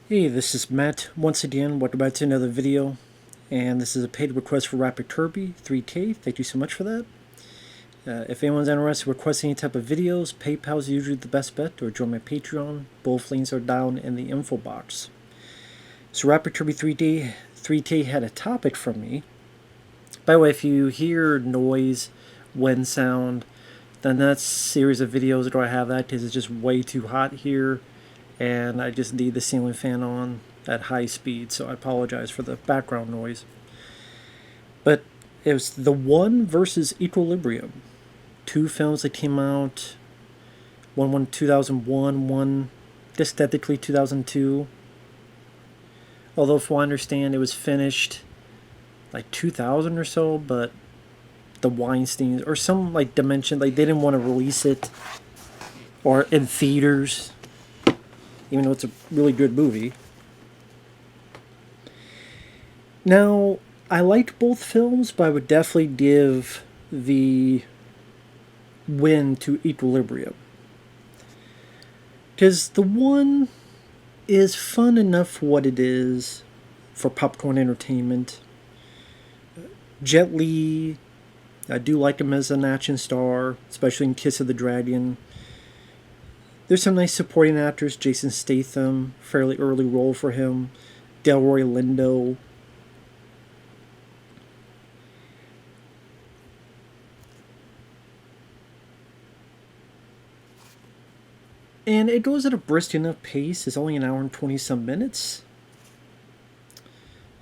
Hey, this is Matt once again. Welcome back to another video. And this is a paid request for Rapid Kirby 3K. Thank you so much for that. If anyone's interested in requesting any type of videos, PayPal is usually the best bet, or join my Patreon. Both links are down in the info box. So Rapid Kirby 3K had a topic from me. By the way, if you hear noise, wind sound, then that's a series of videos where I have that because it's just way too hot here and I just need the ceiling fan on at high speed, so I apologize for the background noise. But it was The One versus Equilibrium. Two films that came out, one 2001, one aesthetically 2002. Although, from what I understand, it was finished like 2000 or so, but the Weinsteins or some like dimension, like they didn't want to release it or in theaters, even though it's a really good movie. Now, I liked both films, but I would definitely give the win to Equilibrium. Because The One is fun enough for what it is, for popcorn entertainment. Jet Li, I do like him as an action star, especially in Kiss of the Dragon. There's some nice supporting actors. Jason Statham, fairly early role for him. Delroy Lindo. And it goes at a brisk enough pace. It's only an hour and 20 some minutes.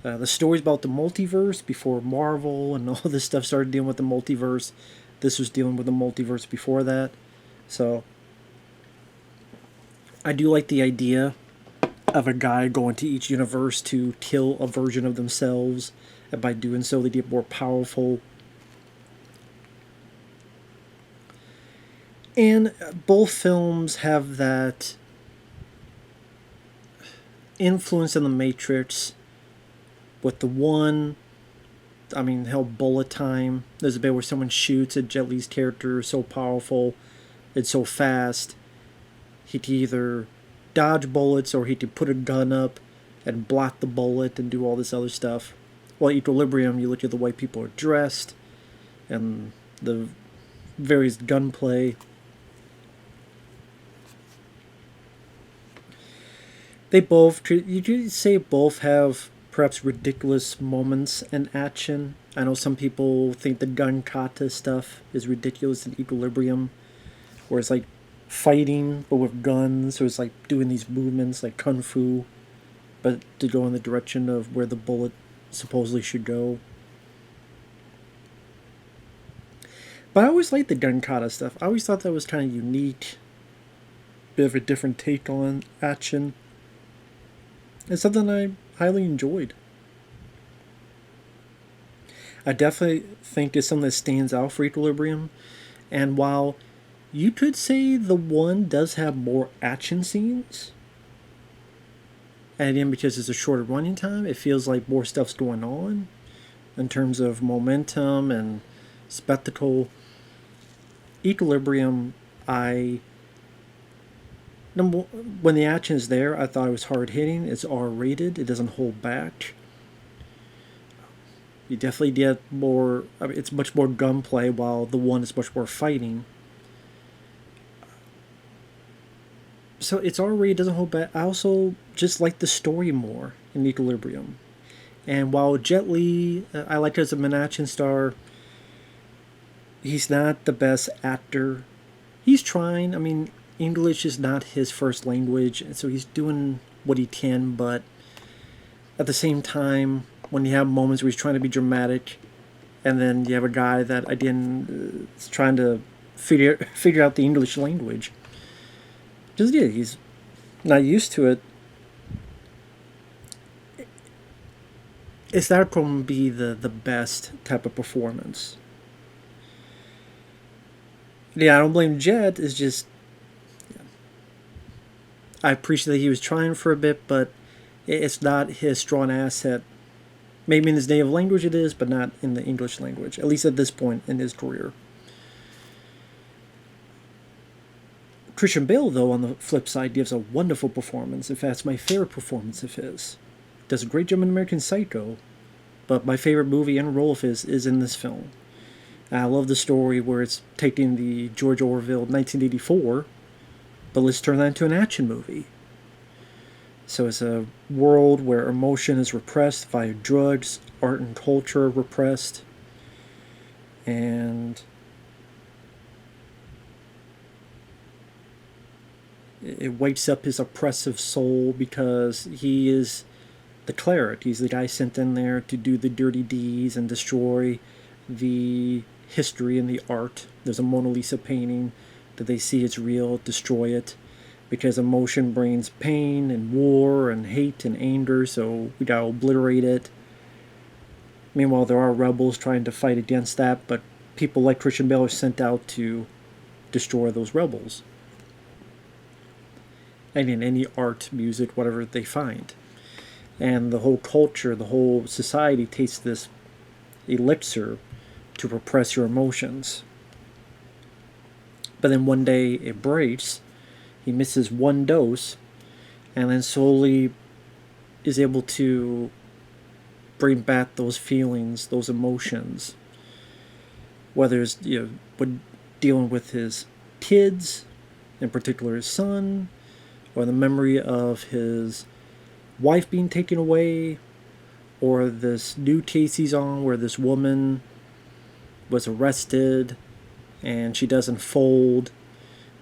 The story's about the multiverse before Marvel and all this stuff started dealing with the multiverse. This was dealing with the multiverse before that. So I do like the idea of a guy going to each universe to kill a version of themselves, and by doing so they get more powerful. And both films have that influence in the Matrix. With The One, I mean, hell, bullet time. There's a bit where someone shoots at Jet Li's character, so powerful, it's so fast, he could either dodge bullets or he could put a gun up and block the bullet and do all this other stuff. While Equilibrium, you look at the way people are dressed and the various gunplay. They both, you could say both have perhaps ridiculous moments in action. I know some people think the gun kata stuff is ridiculous in Equilibrium, where it's like fighting but with guns, or it's like doing these movements like kung fu, but to go in the direction of where the bullet supposedly should go. But I always liked the gun kata stuff. I always thought that was kind of unique, bit of a different take on action. It's something I highly enjoyed. I definitely think it's something that stands out for Equilibrium. And while you could say The One does have more action scenes, and again, because it's a shorter running time, it feels like more stuff's going on in terms of momentum and spectacle. Equilibrium, when the action is there, I thought it was hard hitting. It's R-rated. It doesn't hold back. You definitely get more. I mean, it's much more gunplay, while The One is much more fighting. So it's R-rated. Doesn't hold back. I also just like the story more in Equilibrium. And while Jet Li, I like as an action star, he's not the best actor. He's trying. I mean, English is not his first language, and so he's doing what he can, but at the same time, when you have moments where he's trying to be dramatic, and then you have a guy that, again, is trying to figure out the English language. Just, yeah, he's not used to it. It's not going to be the best type of performance. Yeah, I don't blame Jet. It's just, I appreciate that he was trying for a bit, but it's not his strong asset. Maybe in his native language it is, but not in the English language, at least at this point in his career. Christian Bale, though, on the flip side, gives a wonderful performance. In fact, it's my favorite performance of his. Does a great job in American Psycho, but my favorite movie and role of his is in this film. I love the story where it's taking the George Orwell 1984, but let's turn that into an action movie. So it's a world where emotion is repressed via drugs, art and culture are repressed, and it wakes up his oppressive soul because he is the cleric. He's the guy sent in there to do the dirty deeds and destroy the history and the art. There's a Mona Lisa painting that they see it's real, destroy it, because emotion brings pain and war and hate and anger, so we gotta obliterate it. Meanwhile, there are rebels trying to fight against that, but people like Christian Bale are sent out to destroy those rebels. And in any art, music, whatever they find. And the whole culture, the whole society tastes this elixir to repress your emotions. But then one day it breaks, he misses one dose, and then slowly is able to bring back those feelings, those emotions. Whether it's when dealing with his kids, in particular his son, or the memory of his wife being taken away, or this new case he's on where this woman was arrested and she doesn't fold,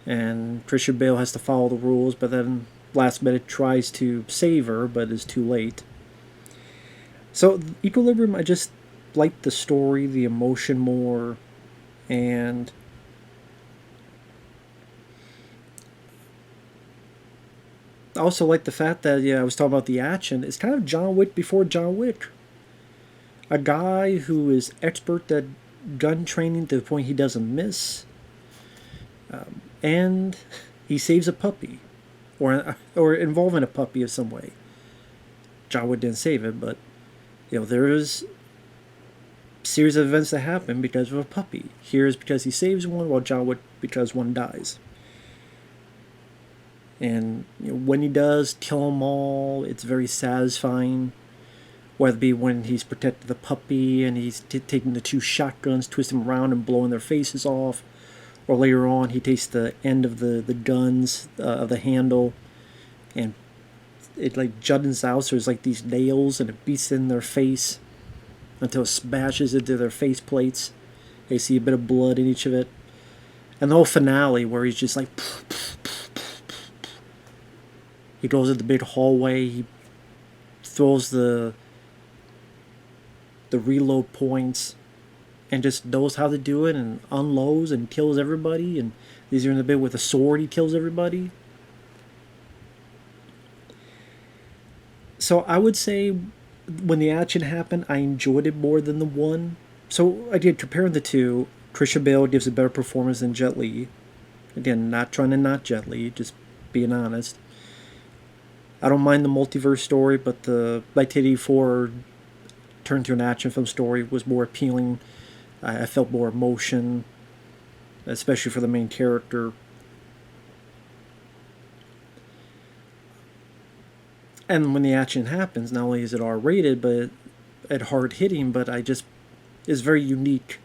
and Christian Bale has to follow the rules, but then last minute tries to save her, but is too late. So Equilibrium, I just like the story, the emotion more, and I also like the fact that, I was talking about the action. It's kind of John Wick before John Wick. A guy who is expert at gun training to the point he doesn't miss. And he saves a puppy. Or involving a puppy in some way. John Wick didn't save it, but, there is a series of events that happen because of a puppy. Here is because he saves one, while John Wick because one dies. And when he does kill them all, it's very satisfying. Whether it be when he's protecting the puppy and he's taking the two shotguns, twisting them around and blowing their faces off, or later on he takes the end of the guns of the handle and it like juddens out, so there's like these nails and it beats in their face until it smashes into their face plates. You see a bit of blood in each of it. And the whole finale where he's just like he goes in the big hallway, he throws the reload points and just knows how to do it and unloads and kills everybody, and these are in the bit with a sword, he kills everybody. So I would say when the action happened, I enjoyed it more than the one. So again, comparing the two, Christian Bale gives a better performance than Jet Li. Again, not trying to knock Jet Li, just being honest. I don't mind the multiverse story, but the 1984 turn to an action film story was more appealing. I felt more emotion, especially for the main character. And when the action happens, not only is it R-rated, but at hard hitting, but it's very unique.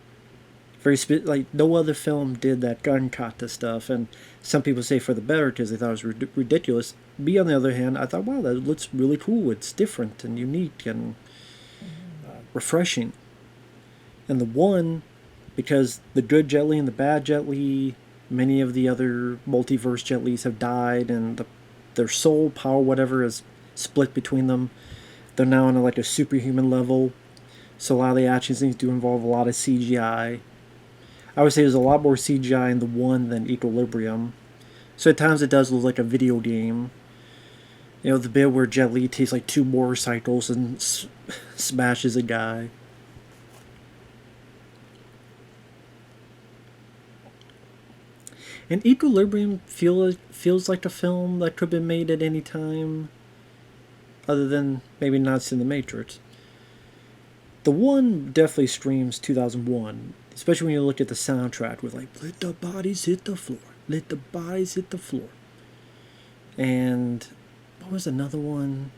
Like no other film did that gun kata stuff, and some people say for the better because they thought it was ridiculous. Me, on the other hand, I thought, wow, that looks really cool. It's different and unique and refreshing. And the one, because the good Jet Li and the bad Jet Li, many of the other multiverse Jet Lis have died, and their soul, power, whatever, is split between them. They're now on like a superhuman level, so a lot of the actions need to involve a lot of CGI. I would say there's a lot more CGI in the one than Equilibrium. So at times it does look like a video game. The bit where Jet Li takes like two motorcycles and smashes a guy. And Equilibrium feels like a film that could have been made at any time, other than maybe not in the Matrix. The one definitely screams 2001, especially when you look at the soundtrack with like, let the bodies hit the floor. Let the bodies hit the floor. And what was another one?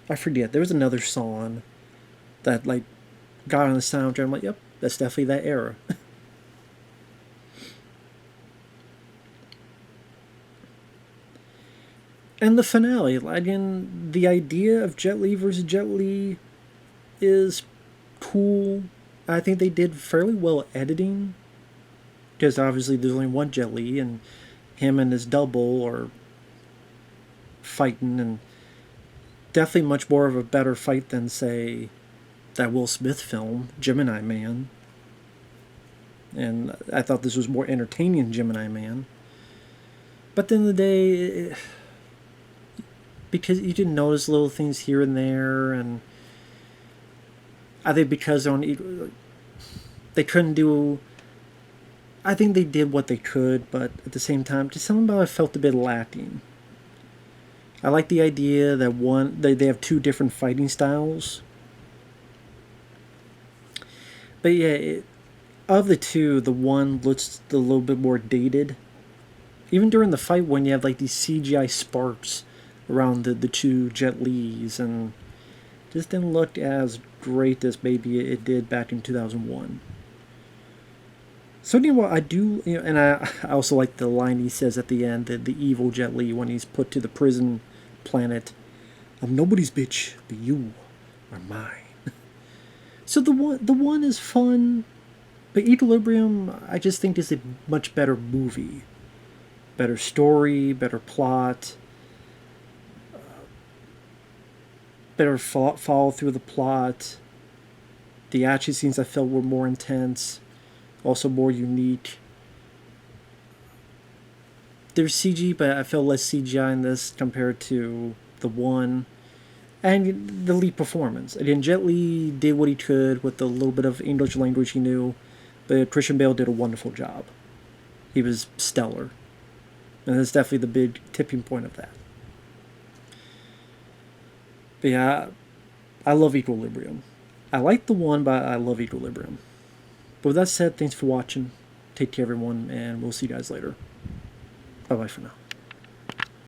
I forget. There was another song that like got on the soundtrack. I'm like, yep, that's definitely that era. And the finale, again, the idea of Jet Li versus Jet Li is cool. I think they did fairly well editing, because obviously there's only one Jet Li, and him and his double are fighting, and definitely much more of a better fight than, say, that Will Smith film, Gemini Man. And I thought this was more entertaining than Gemini Man. But at the end of the day, because you didn't notice little things here and there, and I think because they couldn't do. I think they did what they could, but at the same time, just something about it felt a bit lacking. I like the idea that they have two different fighting styles, but yeah, of the two, the one looks a little bit more dated. Even during the fight, when you have like these CGI sparks around the two Jet Lis, and just didn't look as great as maybe it did back in 2001. So anyway, I do, and I also like the line he says at the end, the evil Jet Li, when he's put to the prison planet. I'm nobody's bitch, but you are mine. So the one is fun, but Equilibrium, I just think, is a much better movie, better story, better plot, better follow through the plot. The action scenes I felt were more intense, also more unique. There's CG, but I felt less CGI in this compared to the one. And the lead performance. Again, Jet Li did what he could with the little bit of English language he knew, but Christian Bale did a wonderful job. He was stellar. And that's definitely the big tipping point of that. But yeah, I love Equilibrium. I like the one, but I love Equilibrium. But with that said, thanks for watching. Take care, everyone, and we'll see you guys later. Bye-bye for now.